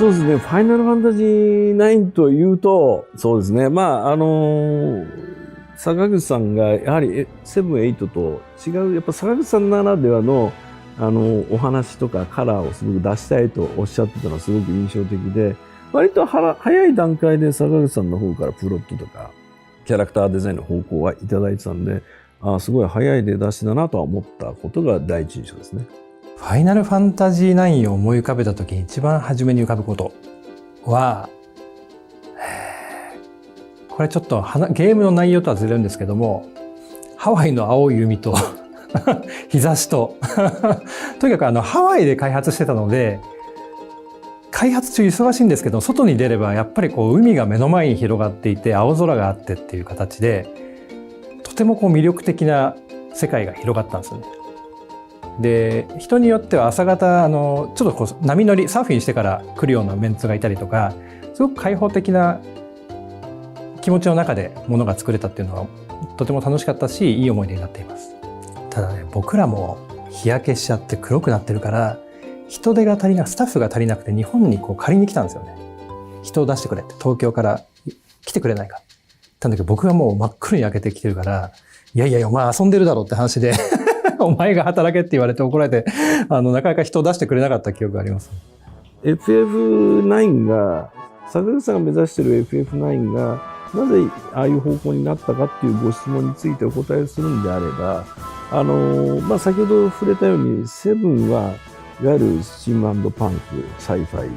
そうですね。ファイナルファンタジー9というと、そうですね。坂口さんがやはり7、8と違う、やっぱ坂口さんならではのお話とかカラーをすごく出したいとおっしゃってたのはすごく印象的で、割と早い段階で坂口さんの方からプロットとかキャラクターデザインの方向はいただいてたんで、すごい早い出だしだなとは思ったことが第一印象ですね。ファイナルファンタジー9を思い浮かべた時に一番初めに浮かぶことは、これちょっとゲームの内容とはずれるんですけども、ハワイの青い海と日差しととにかくハワイで開発してたので、開発中忙しいんですけど、外に出ればやっぱり海が目の前に広がっていて青空があってっていう形で、とても魅力的な世界が広がったんですよね。で、人によっては朝方ちょっと波乗りサーフィンしてから来るようなメンツがいたりとか、すごく開放的な気持ちの中でものが作れたっていうのはとても楽しかったし、いい思い出になっています。ただね、僕らも日焼けしちゃって黒くなってるから、人手が足りなく、スタッフが足りなくて日本に借りに来たんですよね。人を出してくれって、東京から来てくれないか。たんだけど、僕がもう真っ黒に焼けてきてるから、いやいやお前遊んでるだろって話でお前が働けって言われて怒られて、なかなか人を出してくれなかった記憶があります。FF9 が、坂口さんが目指している FF9 が、なぜああいう方向になったかっていうご質問についてお答えするんであれば、先ほど触れたように、7はいわゆるスチーム&パンク、サイファイ。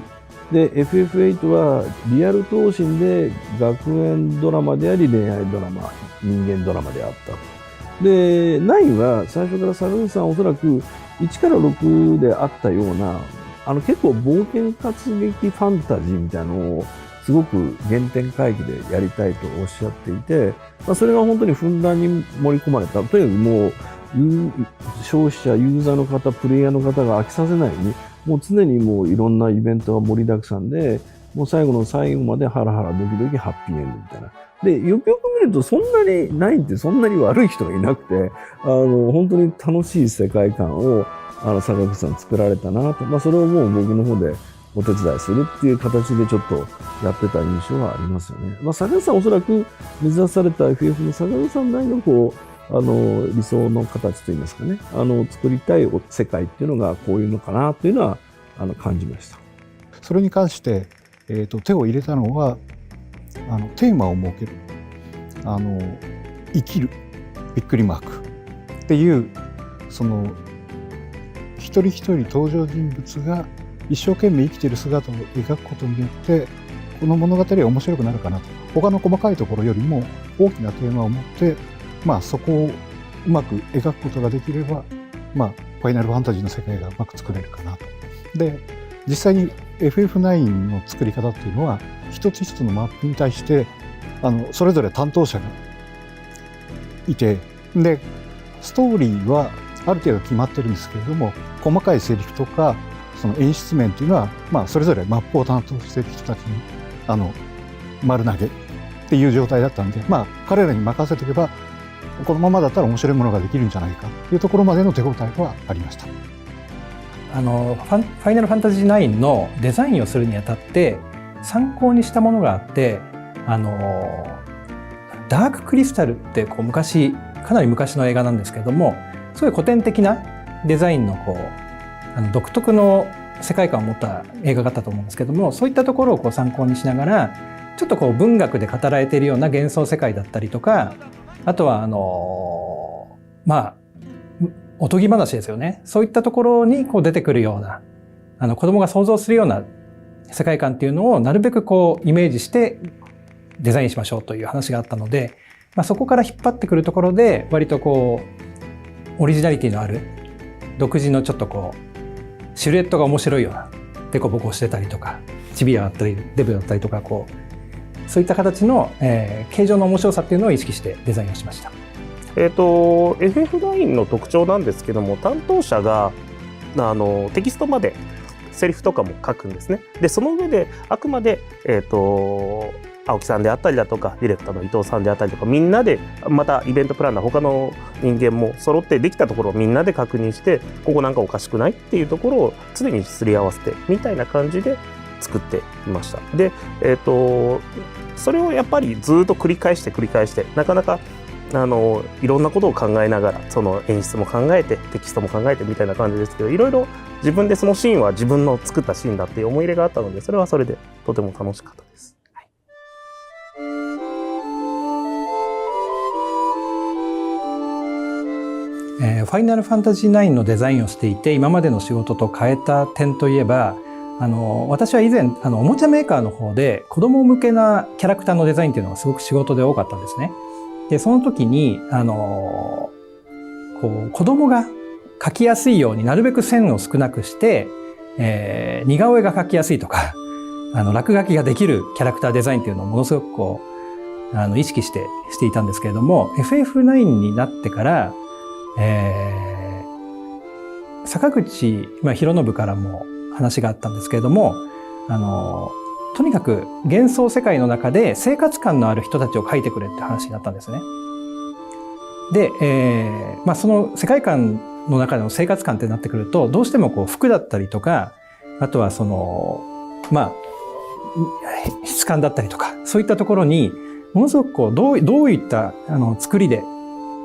で、FF8 はリアル闘神で学園ドラマであり恋愛ドラマ、人間ドラマであったと。で、9は最初から坂口さんおそらく1から6であったような、結構冒険活劇ファンタジーみたいなのをすごく原点回帰でやりたいとおっしゃっていて、それが本当にふんだんに盛り込まれた。とにかくもう、消費者、ユーザーの方、プレイヤーの方が飽きさせないように、もう常にもういろんなイベントが盛りだくさんで、もう最後の最後までハラハラドキドキハッピーエンドみたいな。で、よくよく見るとそんなに9ってそんなに悪い人がいなくて、本当に楽しい世界観を、坂口さん作られたなと。それをもう僕の方でお手伝いするっていう形でちょっとやってた印象はありますよね。坂口さんおそらく目指された FF の坂口さんなりの理想の形といいますかね、作りたい世界っていうのがこういうのかなというのは感じました。それに関して、手を入れたのはテーマを設ける、生きるびっくりマークっていうその一人一人登場人物が一生懸命生きている姿を描くことによってこの物語は面白くなるかなと。他の細かいところよりも大きなテーマを持ってそこをうまく描くことができれば、ファイナルファンタジーの世界がうまく作れるかなと。で、実際に FF9 の作り方っていうのは、一つ一つのマップに対して、それぞれ担当者がいて、で、ストーリーはある程度決まってるんですけれども、細かいセリフとか、その演出面っていうのは、それぞれマップを担当している人たちに、丸投げっていう状態だったんで、彼らに任せておけば、このままだったら面白いものができるんじゃないかというところまでの手応えはありました。ファイナルファンタジー9のデザインをするにあたって参考にしたものがあって、ダーククリスタルって昔、かなり昔の映画なんですけれども、すごい古典的なデザインの独特の世界観を持った映画だったと思うんですけども、そういったところを参考にしながら、ちょっと文学で語られているような幻想世界だったりとか、あとはおとぎ話ですよね。そういったところに出てくるような、子供が想像するような世界観っていうのをなるべくイメージしてデザインしましょうという話があったので、そこから引っ張ってくるところで割とオリジナリティのある独自のちょっとシルエットが面白いようなデコボコしてたりとか、チビアだったりデブだったりとか、そういった形の、形状の面白さっていうのを意識してデザインをしました。FF9 の特徴なんですけども、担当者がテキストまでセリフとかも書くんですね。でその上であくまで、青木さんであったりだとかディレクターの伊藤さんであったりとか、みんなで、またイベントプランナー他の人間も揃ってできたところをみんなで確認して、ここなんかおかしくないっていうところを常にすり合わせてみたいな感じで作っていました。で、それをやっぱりずっと繰り返してなかなかいろんなことを考えながら、その演出も考えてテキストも考えてみたいな感じですけど、いろいろ自分でそのシーンは自分の作ったシーンだっていう思い入れがあったので、それはそれでとても楽しかったです。ファイナルファンタジー9のデザインをしていて、今までの仕事と変えた点といえば、私は以前おもちゃメーカーの方で子供向けなキャラクターのデザインっていうのがすごく仕事で多かったんですね。でその時にこう子供が描きやすいようになるべく線を少なくして、似顔絵が描きやすいとか落書きができるキャラクターデザインっていうのをものすごくこう意識していたんですけれども、 FF9 になってから坂口博信からも話があったんですけれども、とにかく幻想世界の中で生活感のある人たちを描いてくれって話になったんですね。で、その世界観の中での生活感ってなってくると、どうしてもこう服だったりとか、あとはその質感だったりとか、そういったところにものすごくこうどういった作りで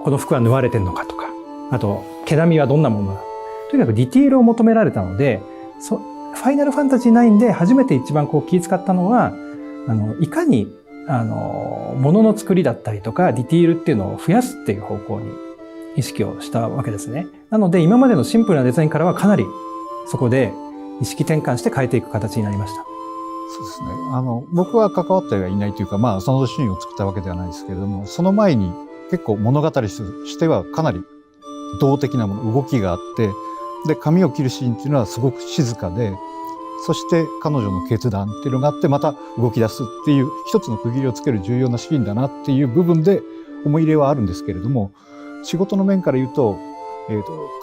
この服は縫われてるのかとか、あと毛並みはどんなものだ、とにかくディティールを求められたので、ファイナルファンタジー9で初めて一番こう気遣ったのは、いかに物の作りだったりとかディティールっていうのを増やすっていう方向に意識をしたわけですね。なので今までのシンプルなデザインからはかなりそこで意識転換して変えていく形になりました。そうですね。僕は関わってはいないというか、そのシーンを作ったわけではないですけれども、その前に結構物語としてはかなり動的なもの、動きがあって、で、髪を切るシーンっていうのはすごく静かで、そして彼女の決断っていうのがあって、また動き出すっていう一つの区切りをつける重要なシーンだなっていう部分で思い入れはあるんですけれども、仕事の面から言うと、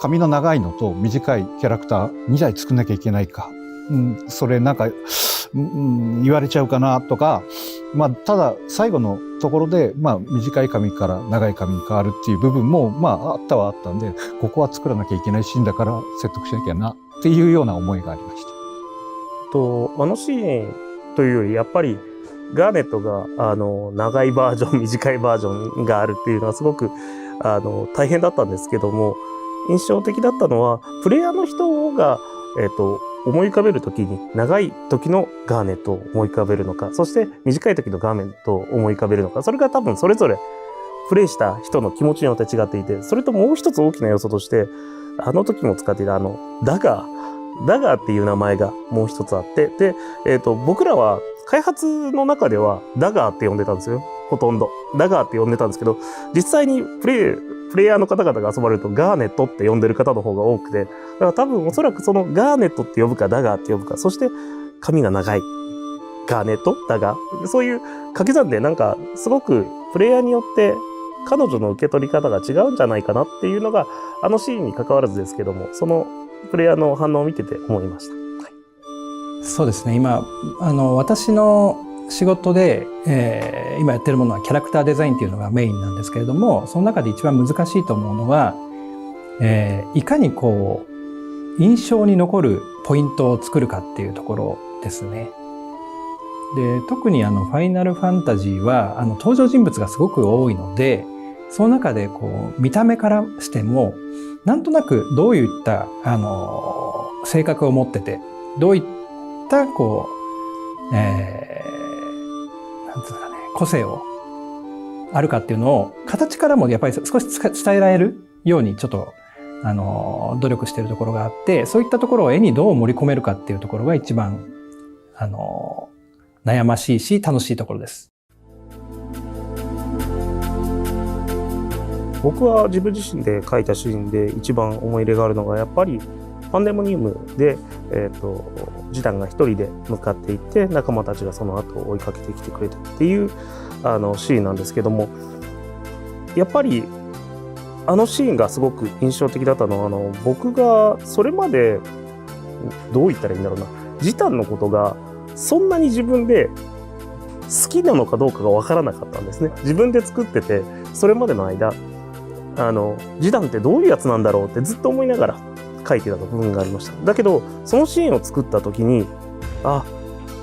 髪の長いのと短いキャラクター2台作んなきゃいけないか。それなんか、言われちゃうかなとか、ただ最後のところで、短い髪から長い髪に変わるっていう部分も、あったはあったんで、ここは作らなきゃいけないシーンだから説得しなきゃなっていうような思いがありました。シーンというより、やっぱりガーネットが長いバージョン、短いバージョンがあるっていうのはすごく大変だったんですけども、印象的だったのは、プレイヤーの人が思い浮かべるときに長い時のガーネットを思い浮かべるのか、そして短い時のガーネットを思い浮かべるのか、それが多分それぞれプレイした人の気持ちによって違っていて、それともう一つ大きな要素として、時も使っていたダガーっていう名前がもう一つあって、で、僕らは開発の中ではダガーって呼んでたんですよ。ほとんど。ダガーって呼んでたんですけど、実際にプレイヤーの方々が遊ばれるとガーネットって呼んでる方の方が多くて、だから多分おそらくそのガーネットって呼ぶかダガーって呼ぶか、そして髪が長いガーネット、ダガー。そういう掛け算でなんかすごくプレイヤーによって彼女の受け取り方が違うんじゃないかなっていうのが、シーンに関わらずですけども、そのプレイヤーの反応を見てて思いました。そうですね。今、私の仕事で、今やってるものはキャラクターデザインっていうのがメインなんですけれども、その中で一番難しいと思うのは、いかにこう、印象に残るポイントを作るかっていうところですね。で、特にファイナルファンタジーは、登場人物がすごく多いので、その中でこう、見た目からしても、なんとなくどういった、性格を持ってて、どういったこう、なんていうんですかね、個性をあるかっていうのを形からもやっぱり少し伝えられるようにちょっと努力しているところがあって、そういったところを絵にどう盛り込めるかっていうところが一番悩ましいし楽しいところです。僕は自分自身で描いたシーンで一番思い入れがあるのが、やっぱりパンデモニウムで、ジダンが一人で向かっていって仲間たちがその後を追いかけてきてくれたっていうシーンなんですけども、やっぱりシーンがすごく印象的だったのは、僕がそれまでどう言ったらいいんだろうな、ジダンのことがそんなに自分で好きなのかどうかが分からなかったんですね。自分で作ってて、それまでの間ジダンってどういうやつなんだろうってずっと思いながら書いてた部分がありました。だけどそのシーンを作った時に、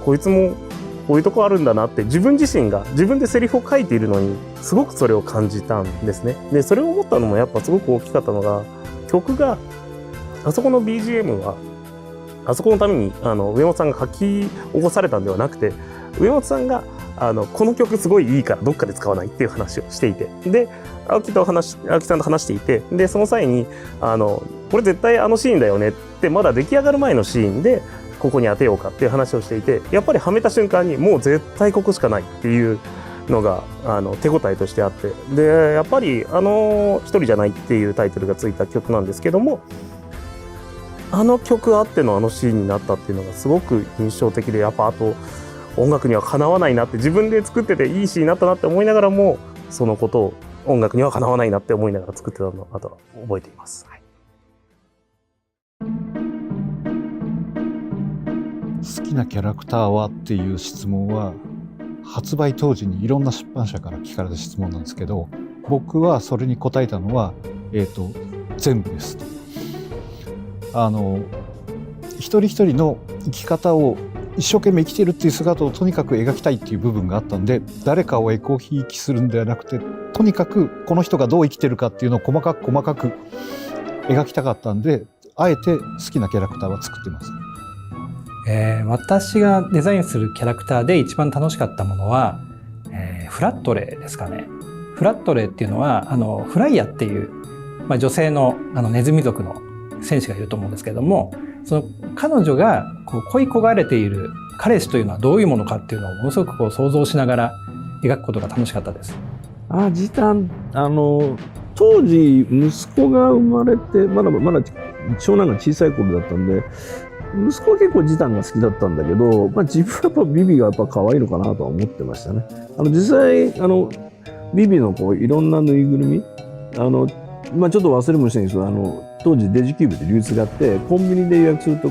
こいつもこういうとこあるんだなって自分自身が自分でセリフを書いているのにすごくそれを感じたんですね。でそれを思ったのもやっぱすごく大きかったのが、曲があそこの BGM はあそこのために上本さんが書き起こされたんではなくて、上本さんがこの曲すごいいいからどっかで使わないっていう話をしていて、で青木さんと話していて、でその際にこれ絶対あのシーンだよねってまだ出来上がる前のシーンでここに当てようかっていう話をしていて、やっぱりはめた瞬間にもう絶対ここしかないっていうのが手応えとしてあって、でやっぱり一人じゃないっていうタイトルがついた曲なんですけども、あの曲あってのあのシーンになったっていうのがすごく印象的で、やっぱあと音楽にはかなわないなって自分で作ってていいシーンになったなって思いながらも、そのことを音楽にはかなわないなって思いながら作ってたのをあとは覚えています。はい、好きなキャラクターはっていう質問は発売当時にいろんな出版社から聞かれた質問なんですけど、僕はそれに答えたのは、全部ですと。一人一人の生き方を一生懸命生きてるっていう姿をとにかく描きたいっていう部分があったんで、誰かをエコひいきするんではなくて、とにかくこの人がどう生きてるかっていうのを細かく描きたかったんで、あえて好きなキャラクターは作ってます。私がデザインするキャラクターで一番楽しかったものは、フラットレーですかね。フラットレーっていうのはフライヤっていう、女性のネズミ族の戦士がいると思うんですけれども、その彼女が恋焦がれている彼氏というのはどういうものかっていうのをものすごく想像しながら描くことが楽しかったです。ジタン当時息子が生まれてまだ長男が小さい頃だったんで、息子は結構ジタンが好きだったんだけど、自分はやっぱビビがやっぱ可愛いのかなとは思ってましたね。実際ビビのいろんなぬいぐるみちょっと忘れもしないんですけど、当時デジキューブで流通があって、コンビニで予約すると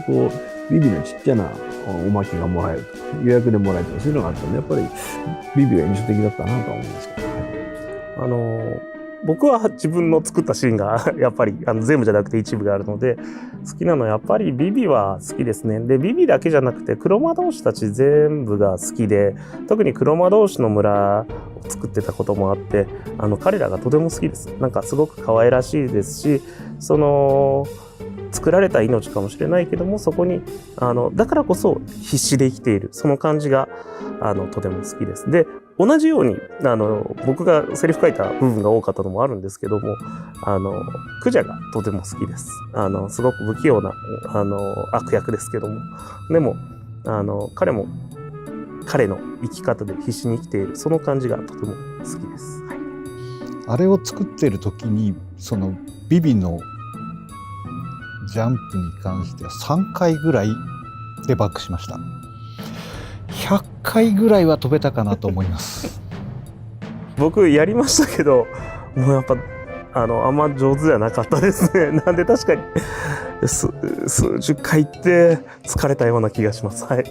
ビビのちっちゃなおまけがもらえると、予約でもらえるとかそういうのがあったんで、やっぱりビビが印象的だったなとは思うんですけど。僕は自分の作ったシーンがやっぱり全部じゃなくて一部があるので好きなのはやっぱりビビは好きですね。でビビだけじゃなくて黒魔導士たち全部が好きで、特に黒魔導士の村を作ってたこともあって彼らがとても好きです。なんかすごく可愛らしいですし、作られた命かもしれないけども、そこにだからこそ必死で生きているその感じがとても好きです。で同じように僕がセリフ書いた部分が多かったのもあるんですけども、クジャがとても好きです。すごく不器用な悪役ですけども、でも彼も彼の生き方で必死に生きているその感じがとても好きです。はい、あれを作ってる時にそのビビのジャンプに関しては3回ぐらいでバックしました。100回ぐらいは飛べたかなと思います僕やりましたけど、もうやっぱあんま上手じゃなかったですね。なんで確かに数十回って疲れたような気がします。はい。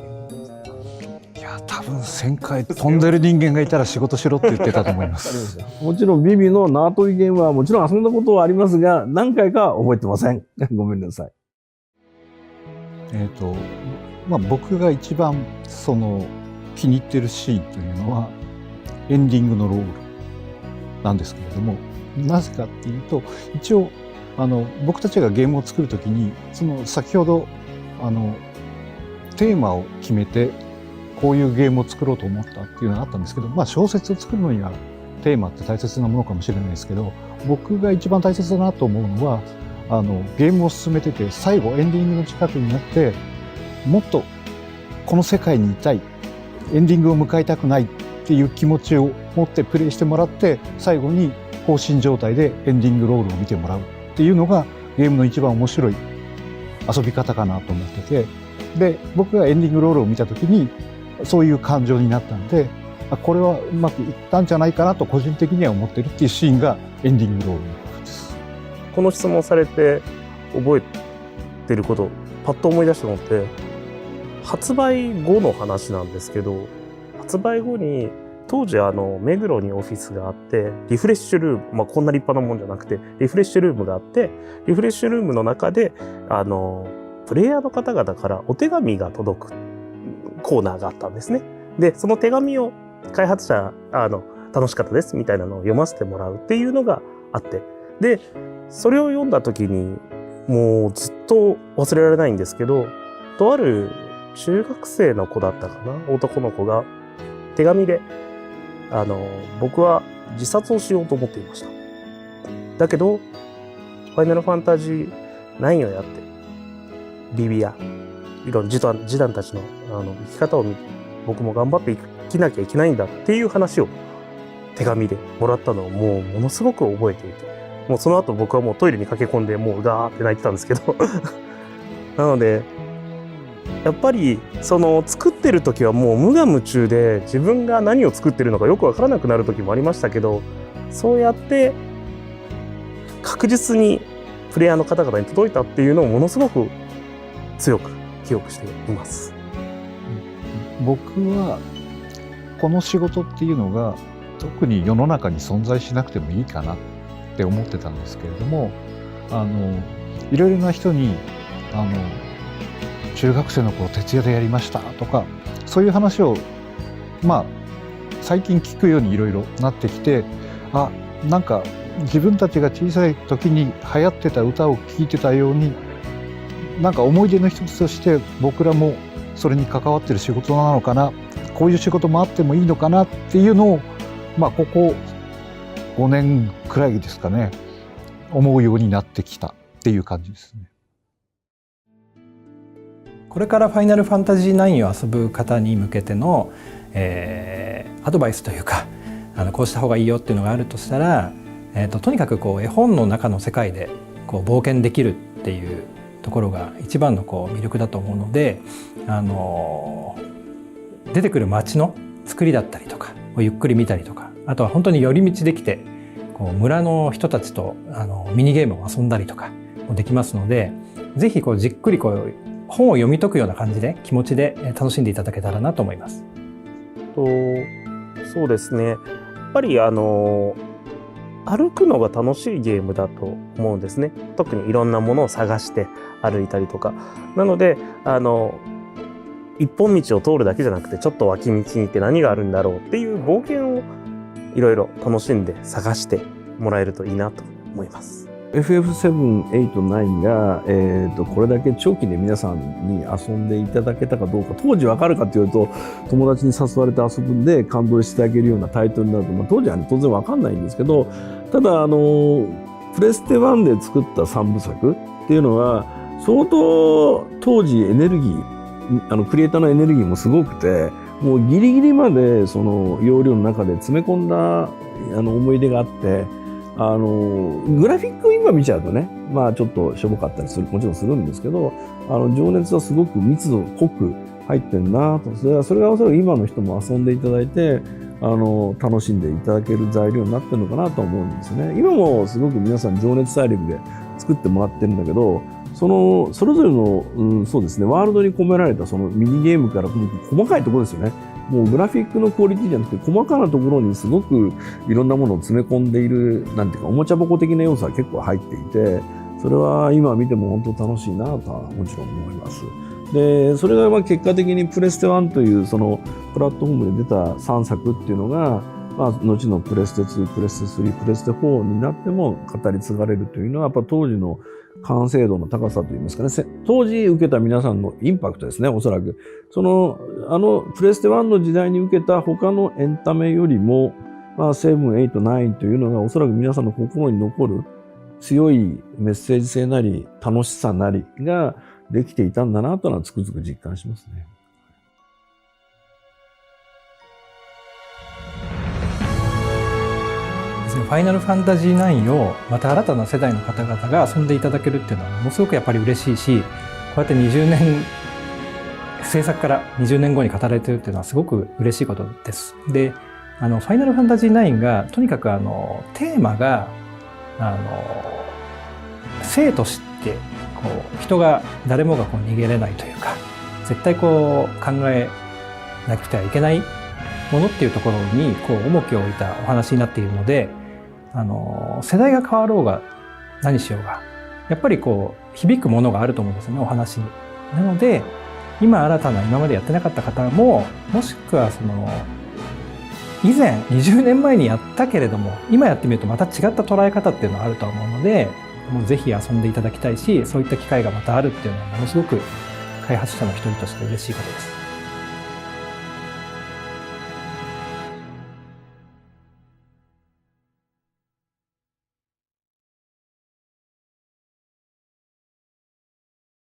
いや多分1000回飛んでる人間がいたら仕事しろって言ってたと思いますもちろんビビの縄跳びゲームはもちろん遊んだことはありますが、何回か覚えてませんごめんなさい。僕が一番気に入ってるシーンというのはエンディングのロールなんですけれども、なぜかっていうと、一応僕たちがゲームを作るときに先ほどテーマを決めてこういうゲームを作ろうと思ったっていうのがあったんですけど、小説を作るのにはテーマって大切なものかもしれないですけど、僕が一番大切だなと思うのはゲームを進めてて最後エンディングの近くになってもっとこの世界にいたい、エンディングを迎えたくないっていう気持ちを持ってプレイしてもらって、最後に放心状態でエンディングロールを見てもらうっていうのがゲームの一番面白い遊び方かなと思ってて、で僕がエンディングロールを見た時にそういう感情になったんで、これはうまくいったんじゃないかなと個人的には思ってるっていうシーンがエンディングロールです。この質問されて覚えてることをパッと思い出したのって、発売後の話なんですけど、発売後に当時目黒にオフィスがあって、リフレッシュルーム、こんな立派なもんじゃなくてリフレッシュルームがあって、リフレッシュルームの中でプレイヤーの方々からお手紙が届く。コーナーがあったんですね。で、その手紙を開発者、楽しかったですみたいなのを読ませてもらうっていうのがあって、で、それを読んだ時にもうずっと忘れられないんですけど、とある中学生の子だったかな、男の子が手紙で、僕は自殺をしようと思っていました。だけど、ファイナルファンタジー9をやって、ビビや、いろんな示談たちの生き方を見て、僕も頑張って生きなきゃいけないんだっていう話を手紙でもらったのをもうものすごく覚えていて、もうその後僕はもうトイレに駆け込んでもうガーって泣いてたんですけどなのでやっぱりその作ってる時はもう無我夢中で自分が何を作ってるのかよくわからなくなる時もありましたけど、そうやって確実にプレイヤーの方々に届いたっていうのをものすごく強く記憶しています。僕はこの仕事っていうのが特に世の中に存在しなくてもいいかなって思ってたんですけれども、いろいろな人に中学生の頃徹夜でやりましたとかそういう話を最近聞くようにいろいろなってきて、なんか自分たちが小さい時に流行ってた歌を聴いてたように、なんか思い出の一つとして僕らもそれに関わってる仕事なのかな、こういう仕事もあってもいいのかなっていうのをここ5年くらいですかね、思うようになってきたっていう感じですね。これからファイナルファンタジー9を遊ぶ方に向けての、アドバイスというかこうした方がいいよっていうのがあるとしたら、とにかく絵本の中の世界で冒険できるっていうところが一番の魅力だと思うので、出てくる街の作りだったりとかをゆっくり見たりとか、あとは本当に寄り道できて村の人たちとミニゲームを遊んだりとかもできますので、ぜひじっくり本を読み解くような感じで気持ちで楽しんでいただけたらなと思います。そうですね。やっぱり歩くのが楽しいゲームだと思うんですね。特にいろんなものを探して歩いたりとか。なので一本道を通るだけじゃなくて、ちょっと脇道に行って何があるんだろうっていう冒険をいろいろ楽しんで探してもらえるといいなと思います。FF7、8、9が、これだけ長期で皆さんに遊んでいただけたかどうか、当時わかるかというと、友達に誘われて遊ぶんで感動してあげるようなタイトルになると、当時は、当然わかんないんですけど、ただプレステ1で作った3部作っていうのは相当当時エネルギー、クリエイターのエネルギーもすごくて、もうギリギリまでその容量の中で詰め込んだ思い出があって、グラフィックを今見ちゃうとね、ちょっとしょぼかったりする、もちろんするんですけど、情熱はすごく密度濃く入ってるなと。それがおそらく今の人も遊んでいただいて、楽しんでいただける材料になってるのかなと思うんですね。今もすごく皆さん情熱大陸で作ってもらってるんだけど、それぞれの、そうですね、ワールドに込められたそのミニゲームから細かいところですよね。もうグラフィックのクオリティじゃなくて、細かなところにすごくいろんなものを詰め込んでいる、なんていうか、おもちゃ箱的な要素は結構入っていて、それは今見ても本当楽しいなとはもちろん思います。で、それが結果的にプレステ1というそのプラットフォームで出た3作っていうのが、後のプレステ2、プレステ3、プレステ4になっても語り継がれるというのは、やっぱ当時の完成度の高さといいますかね、当時受けた皆さんのインパクトですね、おそらく。プレステ1の時代に受けた他のエンタメよりも、7、8、9というのがおそらく皆さんの心に残る強いメッセージ性なり、楽しさなりができていたんだなというのはつくづく実感しますね。ファイナルファンタジー9をまた新たな世代の方々が遊んでいただけるっていうのはものすごくやっぱり嬉しいし、こうやって20年制作から20年後に語られてるっていうのはすごく嬉しいことです。で、ファイナルファンタジー9がとにかくテーマが生と死って人が誰もが逃げれないというか、絶対考えなくてはいけないものっていうところに重きを置いたお話になっているので、世代が変わろうが何しようがやっぱり響くものがあると思うんですよね、お話に。なので今新たな今までやってなかった方も、もしくは以前20年前にやったけれども今やってみるとまた違った捉え方っていうのがあると思うので、もうぜひ遊んでいただきたいし、そういった機会がまたあるっていうのはものすごく開発者の一人として嬉しいことです。